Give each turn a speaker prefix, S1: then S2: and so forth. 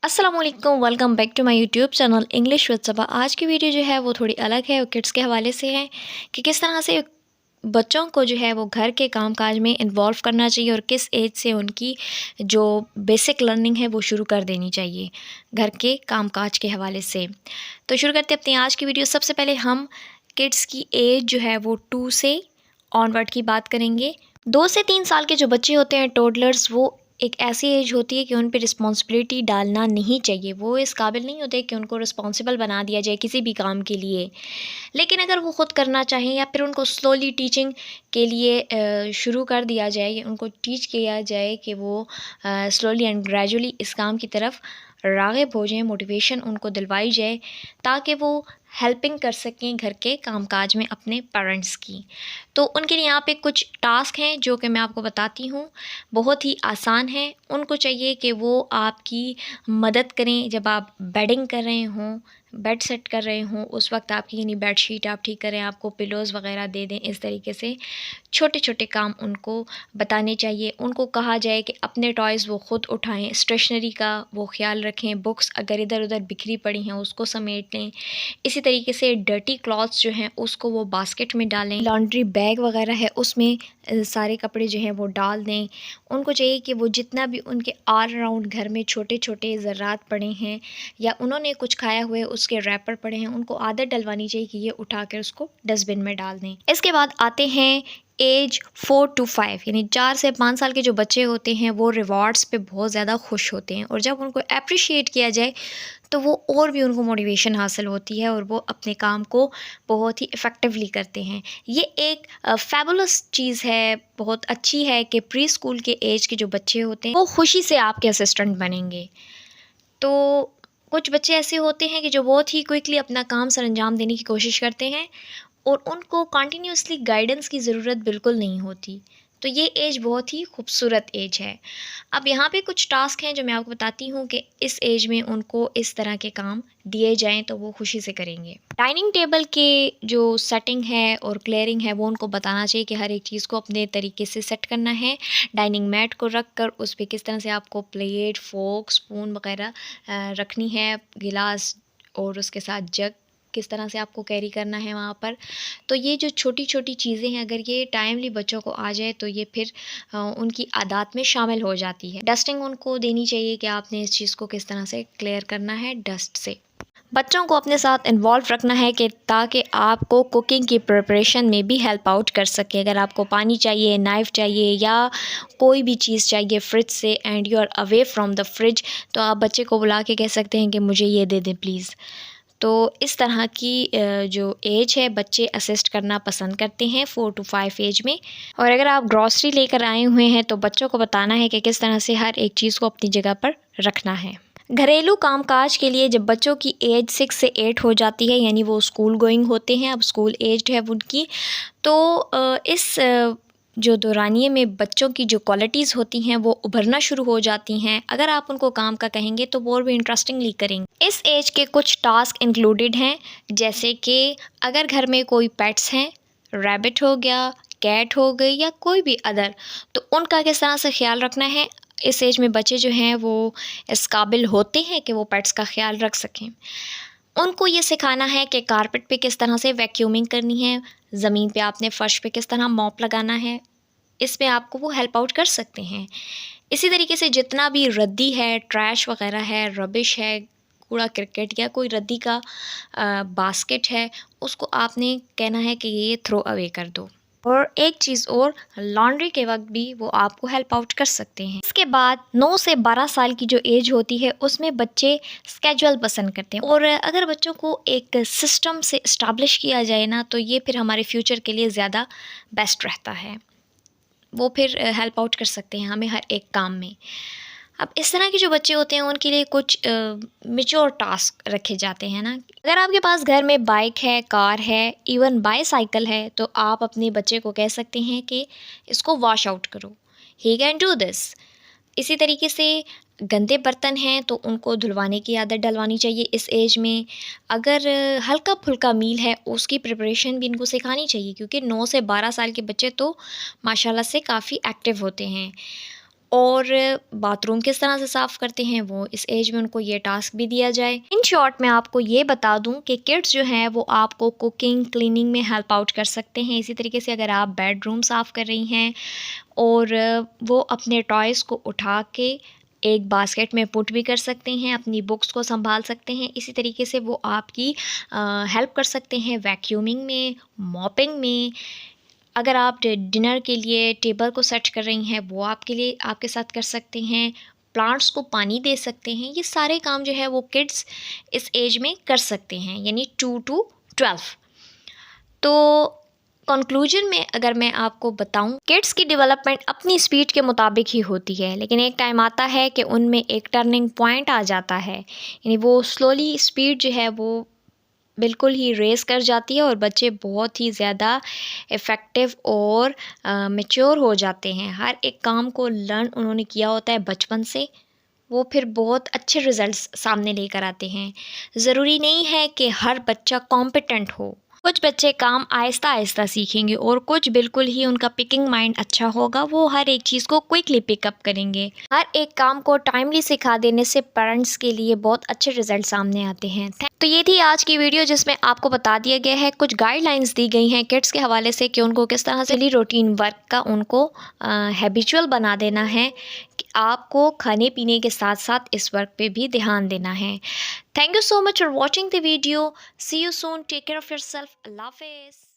S1: अस्सलाम वालेकुम, welcome back to my YouTube channel English with Saba. आज की वीडियो जो है वो थोड़ी अलग है और किड्स के हवाले से है कि किस तरह से बच्चों को जो है वो घर के काम-काज में इन्वॉल्व करना चाहिए और किस एज से उनकी जो बेसिक लर्निंग है वो शुरू कर देनी चाहिए घर के काम-काज के हवाले से। तो शुरू करते हैं अपनी आज की वीडियो। सबसे पहले हम किड्स की एज जो है वो 2 से ऑनवर्ड की बात करेंगे। 2 से 3 साल के जो बच्चे होते हैं टोडलर्स, वो एक ऐसी एज होती है कि उन पे रिस्पॉन्सिबिलिटी डालना नहीं चाहिए। वो इस काबिल नहीं होते कि उनको रिस्पॉन्सिबल बना दिया जाए किसी भी काम के लिए। लेकिन अगर वो ख़ुद करना चाहें या फिर उनको स्लोली टीचिंग के लिए शुरू कर दिया जाए, उनको टीच किया जाए कि वो स्लोली एंड ग्रेजुअली इस काम की तरफ राग़िब हो जाएँ, मोटिवेशन उनको दिलवाई जाए ताकि वो हेल्पिंग कर सकें घर के कामकाज में अपने पेरेंट्स की। तो उनके लिए यहाँ पे कुछ टास्क हैं जो कि मैं आपको बताती हूँ, बहुत ही आसान हैं। उनको चाहिए कि वो आपकी मदद करें जब आप बेडिंग कर रहे हों, बेड सेट कर रहे हों, उस वक्त आपकी यानी बेडशीट आप ठीक करें, आपको पिलोज़ वग़ैरह दे दें। इस तरीके से छोटे-छोटे काम उनको बताने चाहिए। उनको कहा जाए कि अपने टॉयज़ वो ख़ुद उठाएँ, स्टेशनरी का वो ख़्याल रखें, बुक्स अगर इधर-उधर बिखरी पड़ी हैं उसको समेट लें। इसी तरीके से डर्टी क्लॉथ्स जो हैं उसको वो बास्केट में डालें। लॉन्ड्री बैग वग़ैरह है उसमें सारे कपड़े जो हैं वो डाल दें। उनको चाहिए कि वो जितना भी उनके ऑल अराउंड घर में छोटे-छोटे ज़र्रात पड़े हैं या उन्होंने कुछ खाया हुआ है उसके रैपर पड़े हैं, उनको आदत डलवानी चाहिए कि ये उठा कर उसको डस्टबिन में डाल दें। इसके बाद आते हैं एज 4 टू 5 यानी 4 से 5 साल के जो बच्चे होते हैं वो रिवॉर्ड्स पे बहुत ज़्यादा खुश होते हैं और जब उनको एप्रिशिएट किया जाए तो वो और भी उनको मोटिवेशन हासिल होती है और वो अपने काम को बहुत ही इफ़ेक्टिवली करते हैं। ये एक फ़ैबुलस चीज़ है, बहुत अच्छी है कि प्री स्कूल के एज के जो बच्चे होते हैं वो खुशी से आपके असिस्टेंट बनेंगे। तो कुछ बच्चे ऐसे होते हैं कि जो बहुत ही क्विकली अपना काम सरअंजाम देने की कोशिश करते हैं और उनको कंटिन्यूअसली गाइडेंस की ज़रूरत बिल्कुल नहीं होती। तो ये एज बहुत ही खूबसूरत एज है। अब यहाँ पे कुछ टास्क हैं जो मैं आपको बताती हूँ कि इस एज में उनको इस तरह के काम दिए जाएँ तो वो खुशी से करेंगे। डाइनिंग टेबल के जो सेटिंग है और क्लियरिंग है वो उनको बताना चाहिए कि हर एक चीज़ को अपने तरीके से सेट करना है। डाइनिंग मैट को रख कर उस पे किस तरह से आपको प्लेट, फ़ोर्क, स्पून वग़ैरह रखनी है, गिलास और उसके साथ जग किस तरह से आपको कैरी करना है वहाँ पर। तो ये जो छोटी-छोटी चीज़ें हैं अगर ये टाइमली बच्चों को आ जाए तो ये फिर उनकी आदत में शामिल हो जाती है। डस्टिंग उनको देनी चाहिए कि आपने इस चीज़ को किस तरह से क्लियर करना है डस्ट से। बच्चों को अपने साथ इन्वॉल्व रखना है कि ताकि आपको कुकिंग की प्रिपरेशन में भी हेल्प आउट कर सके। अगर आपको पानी चाहिए, नाइफ़ चाहिए या कोई भी चीज़ चाहिए फ्रिज से and you are away from the fridge, तो आप बच्चे को बुला के कह सकते हैं कि मुझे ये दे दें प्लीज़। तो इस तरह की जो एज है बच्चे असिस्ट करना पसंद करते हैं 4 टू 5 एज में। और अगर आप ग्रॉसरी लेकर आए हुए हैं तो बच्चों को बताना है कि किस तरह से हर एक चीज़ को अपनी जगह पर रखना है। घरेलू कामकाज के लिए जब बच्चों की एज 6 से 8 हो जाती है यानी वो स्कूल गोइंग होते हैं, अब स्कूल एज्ड है उनकी, तो इस जो दौरानिए में बच्चों की जो क्वालिटीज़ होती हैं वो उभरना शुरू हो जाती हैं। अगर आप उनको काम का कहेंगे तो वो और भी इंटरेस्टिंगली करेंगे। इस एज के कुछ टास्क इंक्लूडेड हैं, जैसे कि अगर घर में कोई पेट्स हैं, रैबिट हो गया, कैट हो गई या कोई भी अदर, तो उनका किस तरह से ख़्याल रखना है। इस एज में बच्चे जो हैं वो इस काबिल होते हैं कि वो पेट्स का ख़्याल रख सकें। उनको ये सिखाना है कि कारपेट पे किस तरह से वैक्यूमिंग करनी है, ज़मीन पे आपने फ़र्श पे किस तरह मॉप लगाना है, इसमें आपको वो हेल्प आउट कर सकते हैं। इसी तरीके से जितना भी रद्दी है, ट्रैश वग़ैरह है, रबिश है, कूड़ा क्रिकेट या कोई रद्दी का बास्केट है, उसको आपने कहना है कि ये थ्रो अवे कर दो। और एक चीज़ और, लॉन्ड्री के वक्त भी वो आपको हेल्प आउट कर सकते हैं। इसके बाद 9 से 12 साल की जो एज होती है उसमें बच्चे स्केड्यूल पसंद करते हैं और अगर बच्चों को एक सिस्टम से इस्टाब्लिश किया जाए ना तो ये फिर हमारे फ्यूचर के लिए ज़्यादा बेस्ट रहता है। वो फिर हेल्प आउट कर सकते हैं हमें हर एक काम में। अब इस तरह के जो बच्चे होते हैं उनके लिए कुछ मैच्योर टास्क रखे जाते हैं ना। अगर आपके पास घर में बाइक है, कार है, इवन बाईसाइकिल है, तो आप अपने बच्चे को कह सकते हैं कि इसको वॉश आउट करो, ही कैन डू दिस। इसी तरीके से गंदे बर्तन हैं तो उनको धुलवाने की आदत डलवानी चाहिए इस एज में। अगर हल्का फुल्का मील है उसकी प्रिपरेशन भी इनको सिखानी चाहिए क्योंकि 9 से 12 साल के बच्चे तो माशाल्लाह से काफ़ी एक्टिव होते हैं। और बाथरूम किस तरह से साफ़ करते हैं वो इस एज में उनको ये टास्क भी दिया जाए। इन शॉर्ट मैं आपको ये बता दूं कि किड्स जो हैं वो आपको कुकिंग क्लीनिंग में हेल्प आउट कर सकते हैं। इसी तरीके से अगर आप बेडरूम साफ़ कर रही हैं और वो अपने टॉयज़ को उठा के एक बास्केट में पुट भी कर सकते हैं, अपनी बुक्स को संभाल सकते हैं। इसी तरीके से वो आपकी हेल्प कर सकते हैं वैक्यूमिंग में, मॉपिंग में। अगर आप डिनर के लिए टेबल को सेट कर रही हैं वो आपके लिए आपके साथ कर सकते हैं। प्लांट्स को पानी दे सकते हैं। ये सारे काम जो है वो किड्स इस एज में कर सकते हैं, यानी 2 to 12। तो कंक्लूजन में अगर मैं आपको बताऊं, किड्स की डेवलपमेंट अपनी स्पीड के मुताबिक ही होती है, लेकिन एक टाइम आता है कि उनमें एक टर्निंग पॉइंट आ जाता है, यानी वो स्लोली स्पीड जो है वो बिल्कुल ही रेस कर जाती है और बच्चे बहुत ही ज़्यादा इफ़ेक्टिव और मैच्योर हो जाते हैं। हर एक काम को लर्न उन्होंने किया होता है बचपन से, वो फिर बहुत अच्छे रिज़ल्ट्स सामने लेकर आते हैं। ज़रूरी नहीं है कि हर बच्चा कॉम्पिटेंट हो। कुछ बच्चे काम आहिस्ता आहिस्ता सीखेंगे और कुछ बिल्कुल ही उनका पिकिंग माइंड अच्छा होगा, वो हर एक चीज़ को क्विकली पिकअप करेंगे। हर एक काम को टाइमली सिखा देने से पेरेंट्स के लिए बहुत अच्छे रिजल्ट सामने आते हैं। तो ये थी आज की वीडियो जिसमें आपको बता दिया गया है, कुछ गाइडलाइंस दी गई हैं किड्स के हवाले से कि उनको किस तरह से डेली रूटीन वर्क का उनको हैबिचुअल बना देना है कि आपको खाने पीने के साथ साथ इस वर्क पे भी ध्यान देना है। Thank you so much for watching the video. See you soon. Take care of yourself. Allah Hafiz.